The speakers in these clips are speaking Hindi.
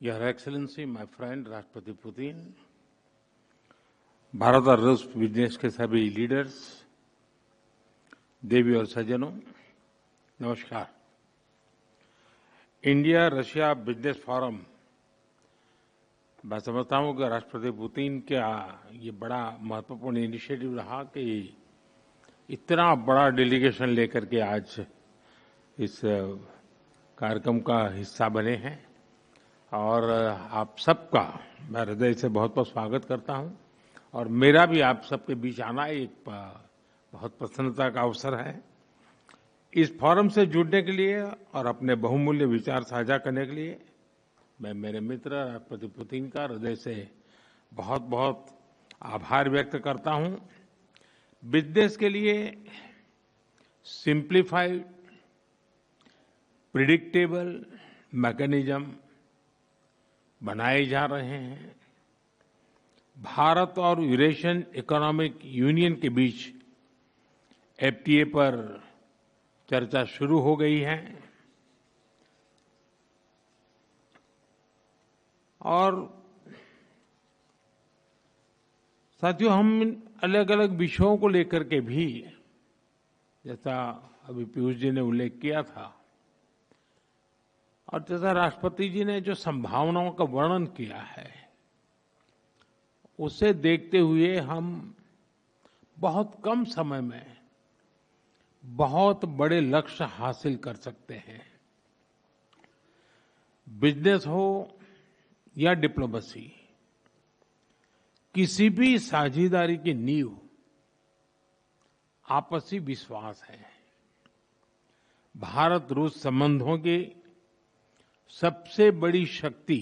Your Excellency, my friend राष्ट्रपति पुतिन, भारत और रूस बिजनेस के सभी लीडर्स, देवी और सज्जनों, नमस्कार। इंडिया रशिया बिजनेस फोरम, मैं समझता हूं कि राष्ट्रपति पुतिन का ये बड़ा महत्वपूर्ण इनिशिएटिव रहा कि इतना बड़ा डेलीगेशन लेकर के आज इस कार्यक्रम का हिस्सा बने हैं और आप सबका मैं हृदय से बहुत बहुत स्वागत करता हूं और मेरा भी आप सबके बीच आना एक बहुत प्रसन्नता का अवसर है। इस फोरम से जुड़ने के लिए और अपने बहुमूल्य विचार साझा करने के लिए मैं मेरे मित्र राष्ट्रपति पुतिन का हृदय से बहुत बहुत आभार व्यक्त करता हूं। बिजनेस के लिए सिंप्लीफाइड प्रिडिक्टेबल मैकेनिज्म बनाए जा रहे हैं। भारत और यूरेशियन इकोनॉमिक यूनियन के बीच एफटीए पर चर्चा शुरू हो गई है और साथियों, हम अलग अलग विषयों को लेकर के भी, जैसा अभी पीयूष जी ने उल्लेख किया था और जैसा राष्ट्रपति जी ने जो संभावनाओं का वर्णन किया है, उसे देखते हुए हम बहुत कम समय में बहुत बड़े लक्ष्य हासिल कर सकते हैं। बिजनेस हो या डिप्लोमेसी, किसी भी साझेदारी की नींव आपसी विश्वास है। भारत रूस संबंधों की सबसे बड़ी शक्ति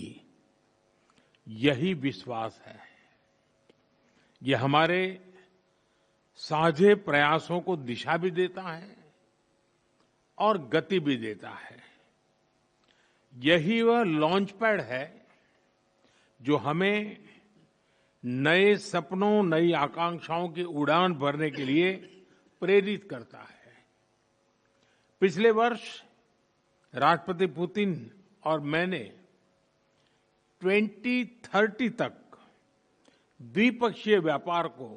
यही विश्वास है। यह हमारे साझे प्रयासों को दिशा भी देता है और गति भी देता है। यही वह लॉन्च पैड है जो हमें नए सपनों, नई आकांक्षाओं की उड़ान भरने के लिए प्रेरित करता है। पिछले वर्ष राष्ट्रपति पुतिन और मैंने 2030 तक द्विपक्षीय व्यापार को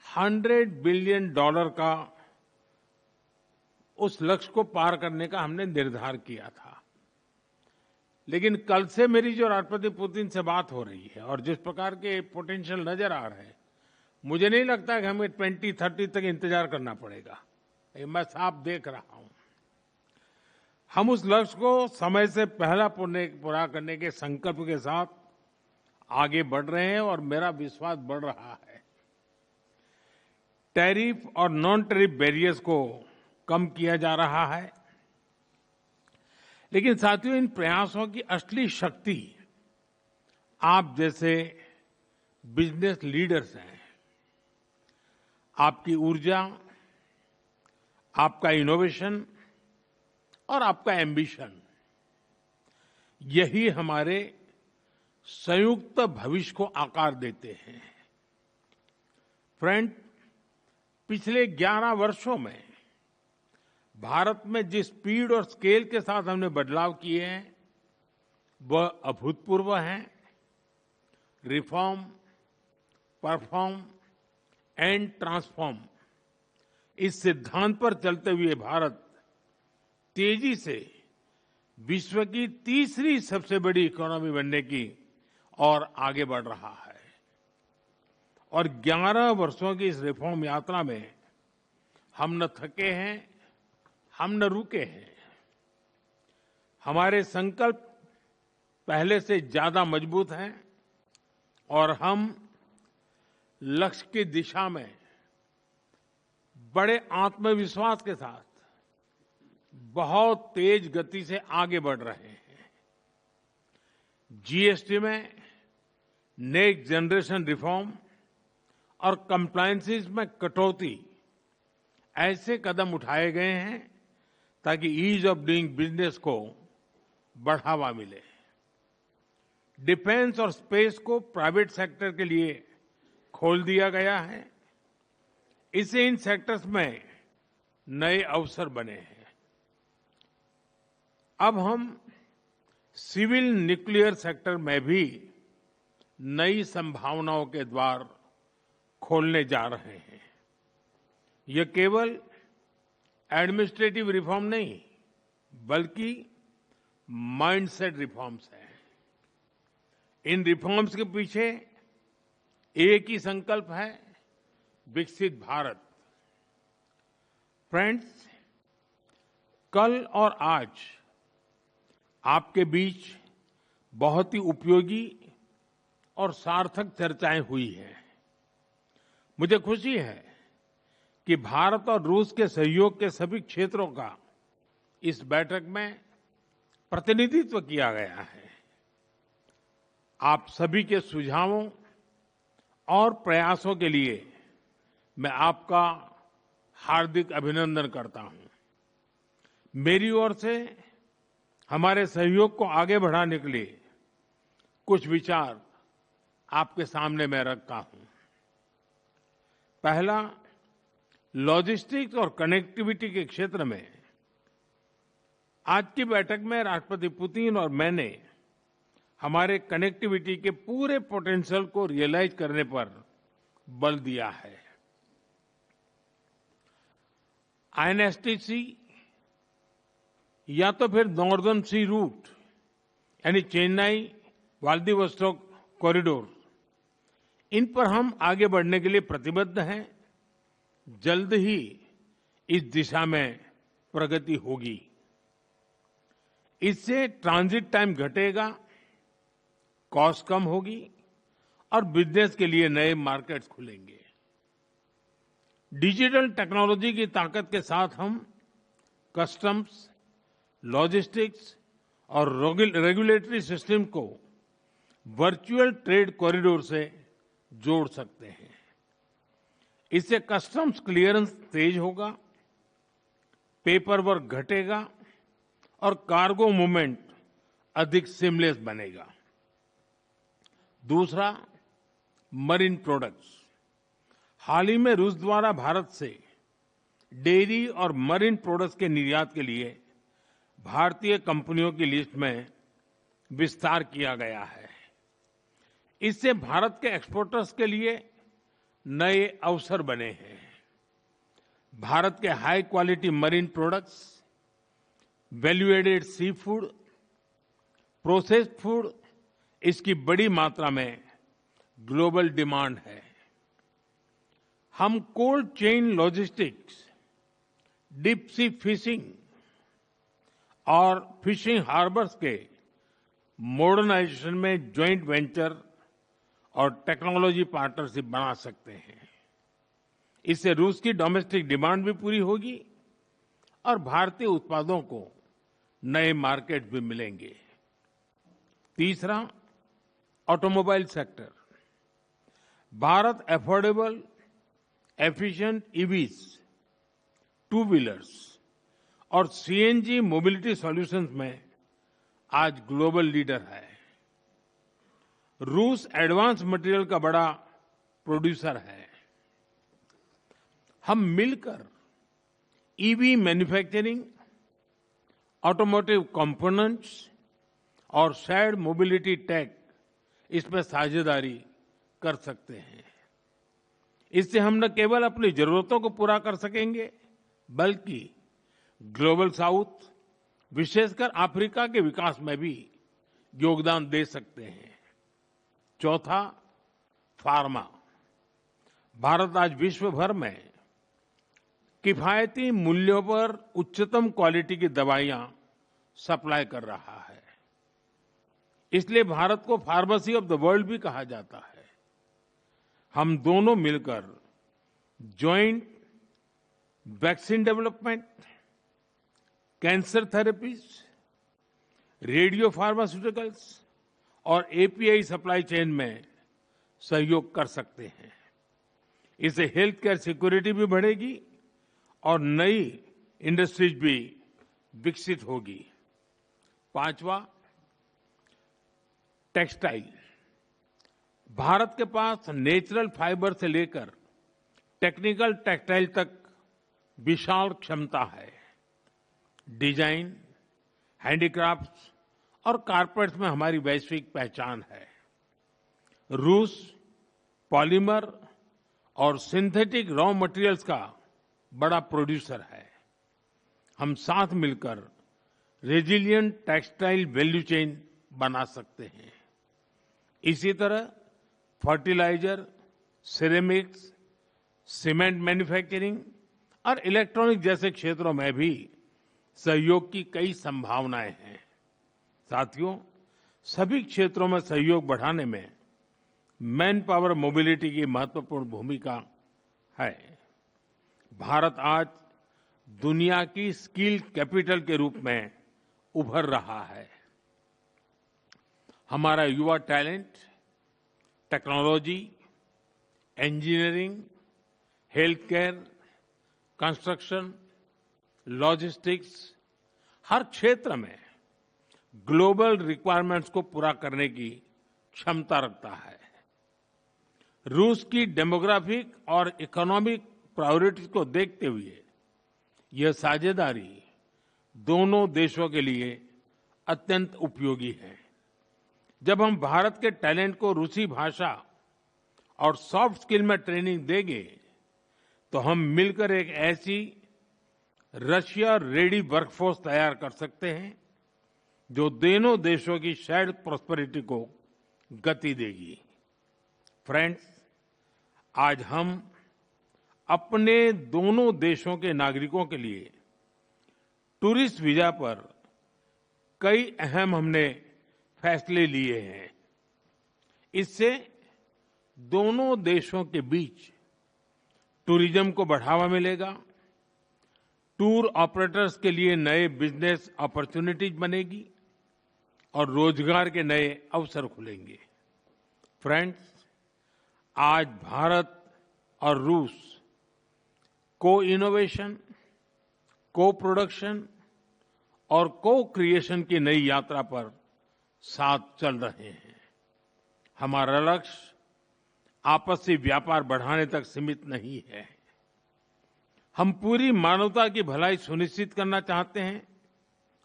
$100 बिलियन का उस लक्ष्य को पार करने का हमने निर्धार किया था। लेकिन कल से मेरी जो राष्ट्रपति पुतिन से बात हो रही है और जिस प्रकार के पोटेंशियल नजर आ रहे हैं, मुझे नहीं लगता कि हमें 2030 तक इंतजार करना पड़ेगा। मैं साफ देख रहा हूं। हम उस लक्ष्य को समय से पहला पूरा करने के संकल्प के साथ आगे बढ़ रहे हैं और मेरा विश्वास बढ़ रहा है। टैरिफ और नॉन टैरिफ बैरियर्स को कम किया जा रहा है, लेकिन साथियों, इन प्रयासों की असली शक्ति आप जैसे बिजनेस लीडर्स हैं। आपकी ऊर्जा, आपका इनोवेशन और आपका एम्बिशन, यही हमारे संयुक्त भविष्य को आकार देते हैं। फ्रेंड, पिछले 11 वर्षों में भारत में जिस स्पीड और स्केल के साथ हमने बदलाव किए हैं, वह अभूतपूर्व हैं। रिफॉर्म, परफॉर्म एंड ट्रांसफॉर्म, इस सिद्धांत पर चलते हुए भारत तेजी से विश्व की तीसरी सबसे बड़ी इकोनॉमी बनने की और आगे बढ़ रहा है। और 11 वर्षों की इस रिफॉर्म यात्रा में हम न थके हैं, हम न रुके हैं। हमारे संकल्प पहले से ज्यादा मजबूत हैं और हम लक्ष्य की दिशा में बड़े आत्मविश्वास के साथ बहुत तेज गति से आगे बढ़ रहे हैं। जीएसटी में नेक्स्ट जनरेशन रिफॉर्म और कंप्लायंसेस में कटौती, ऐसे कदम उठाए गए हैं ताकि ईज ऑफ डूइंग बिजनेस को बढ़ावा मिले। डिफेंस और स्पेस को प्राइवेट सेक्टर के लिए खोल दिया गया है। इससे इन सेक्टर्स में नए अवसर बने हैं। अब हम सिविल न्यूक्लियर सेक्टर में भी नई संभावनाओं के द्वार खोलने जा रहे हैं। ये केवल एडमिनिस्ट्रेटिव रिफॉर्म नहीं, बल्कि माइंडसेट रिफॉर्म्स हैं। इन रिफॉर्म्स के पीछे एक ही संकल्प है, विकसित भारत। फ्रेंड्स, कल और आज आपके बीच बहुत ही उपयोगी और सार्थक चर्चाएं हुई हैं। मुझे खुशी है कि भारत और रूस के सहयोग के सभी क्षेत्रों का इस बैठक में प्रतिनिधित्व किया गया है। आप सभी के सुझावों और प्रयासों के लिए मैं आपका हार्दिक अभिनंदन करता हूं। मेरी ओर से हमारे सहयोग को आगे बढ़ाने के लिए कुछ विचार आपके सामने मैं रखता हूं। पहला, लॉजिस्टिक्स और कनेक्टिविटी के क्षेत्र में आज की बैठक में राष्ट्रपति पुतिन और मैंने हमारे कनेक्टिविटी के पूरे पोटेंशियल को रियलाइज करने पर बल दिया है। आईएनएसटीसी या तो फिर नॉर्दर्न सी रूट यानी चेन्नई व्लादिवोस्टोक कॉरिडोर, इन पर हम आगे बढ़ने के लिए प्रतिबद्ध हैं। जल्द ही इस दिशा में प्रगति होगी। इससे ट्रांजिट टाइम घटेगा, कॉस्ट कम होगी और बिजनेस के लिए नए मार्केट्स खुलेंगे। डिजिटल टेक्नोलॉजी की ताकत के साथ हम कस्टम्स, लॉजिस्टिक्स और रेगुलेटरी सिस्टम को वर्चुअल ट्रेड कॉरिडोर से जोड़ सकते हैं। इससे कस्टम्स क्लियरेंस तेज होगा, पेपर वर्क घटेगा और कार्गो मूवमेंट अधिक सीमलेस बनेगा। दूसरा, मरीन प्रोडक्ट्स। हाल ही में रूस द्वारा भारत से डेयरी और मरीन प्रोडक्ट्स के निर्यात के लिए भारतीय कंपनियों की लिस्ट में विस्तार किया गया है। इससे भारत के एक्सपोर्टर्स के लिए नए अवसर बने हैं। भारत के high quality marine products, value added seafood, processed food, इसकी बड़ी मात्रा में ग्लोबल डिमांड है। हम cold chain logistics, deep sea fishing और फिशिंग हार्बर्स के मॉडर्नाइजेशन में ज्वाइंट वेंचर और टेक्नोलॉजी पार्टनरशिप बना सकते हैं। इससे रूस की डोमेस्टिक डिमांड भी पूरी होगी और भारतीय उत्पादों को नए मार्केट भी मिलेंगे। तीसरा, automobile sector. Bharat affordable, efficient EVs, two wheelers और सीएनजी मोबिलिटी सॉल्यूशंस में आज ग्लोबल लीडर है। रूस एडवांस मटेरियल का बड़ा प्रोड्यूसर है। हम मिलकर ईवी मैन्युफैक्चरिंग, ऑटोमोटिव कंपोनेंट्स और शेयर्ड मोबिलिटी टेक, इसमें साझेदारी कर सकते हैं। इससे हम न केवल अपनी जरूरतों को पूरा कर सकेंगे, बल्कि ग्लोबल साउथ, विशेषकर अफ्रीका के विकास में भी योगदान दे सकते हैं। चौथा, फार्मा। भारत आज विश्व भर में किफायती मूल्यों पर उच्चतम क्वालिटी की दवाइयां सप्लाई कर रहा है। इसलिए भारत को फार्मेसी ऑफ द वर्ल्ड भी कहा जाता है। हम दोनों मिलकर joint vaccine development, cancer therapies, radio pharmaceuticals और एपीआई सप्लाई चेन में सहयोग कर सकते हैं। इससे हेल्थ केयर सिक्योरिटी भी बढ़ेगी और नई इंडस्ट्रीज भी विकसित होगी। पांचवा, टेक्सटाइल। भारत के पास नेचुरल फाइबर से लेकर टेक्निकल टेक्सटाइल तक विशाल क्षमता है। डिजाइन, हैंडीक्राफ्ट्स और कारपेट्स में हमारी वैश्विक पहचान है। रूस पॉलीमर और सिंथेटिक रॉ मटेरियल्स का बड़ा प्रोड्यूसर है। हम साथ मिलकर रेजिलिएंट टेक्सटाइल वैल्यू चेन बना सकते हैं। इसी तरह फर्टिलाइजर, सिरेमिक्स, सीमेंट मैन्युफैक्चरिंग और इलेक्ट्रॉनिक जैसे क्षेत्रों में भी सहयोग की कई संभावनाएं हैं। साथियों, सभी क्षेत्रों में सहयोग बढ़ाने में मैन पावर मोबिलिटी की महत्वपूर्ण भूमिका है। भारत आज दुनिया की स्किल कैपिटल के रूप में उभर रहा है। हमारा युवा talent technology, engineering, health care, construction, logistics हर क्षेत्र में ग्लोबल रिक्वायरमेंट्स को पूरा करने की क्षमता रखता है। रूस की डेमोग्राफिक और इकोनॉमिक प्रायोरिटीज को देखते हुए यह साझेदारी दोनों देशों के लिए अत्यंत उपयोगी है। जब हम भारत के टैलेंट को रूसी भाषा और सॉफ्ट स्किल में ट्रेनिंग देंगे तो हम मिलकर एक ऐसी रशिया रेडी वर्कफोर्स तैयार कर सकते हैं जो दोनों देशों की शेयर्ड प्रॉस्पेरिटी को गति देगी। फ्रेंड्स, आज हम अपने दोनों देशों के नागरिकों के लिए टूरिस्ट वीजा पर कई अहम हमने फैसले लिए हैं। इससे दोनों देशों के बीच टूरिज्म को बढ़ावा मिलेगा, टूर ऑपरेटर्स के लिए नए बिजनेस अपॉर्चुनिटीज बनेगी और रोजगार के नए अवसर खुलेंगे। फ्रेंड्स, आज भारत और रूस को इनोवेशन, को प्रोडक्शन और को क्रिएशन की नई यात्रा पर साथ चल रहे हैं। हमारा लक्ष्य आपसी व्यापार बढ़ाने तक सीमित नहीं है। हम पूरी मानवता की भलाई सुनिश्चित करना चाहते हैं।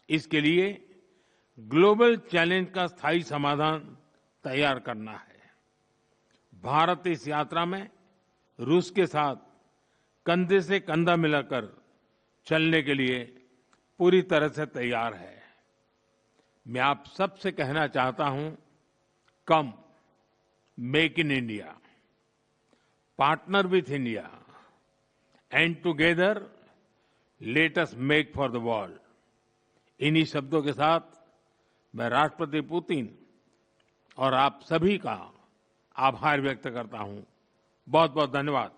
इसके लिए ग्लोबल चैलेंज का स्थायी समाधान तैयार करना है। भारत इस यात्रा में रूस के साथ कंधे से कंधा मिलाकर चलने के लिए पूरी तरह से तैयार है। मैं आप सबसे कहना चाहता हूं, कम make in India, partner with India and together let us make for the world. इन्हीं शब्दों के साथ मैं राष्ट्रपति पुतिन और आप सभी का आभार व्यक्त करता हूं। बहुत बहुत धन्यवाद।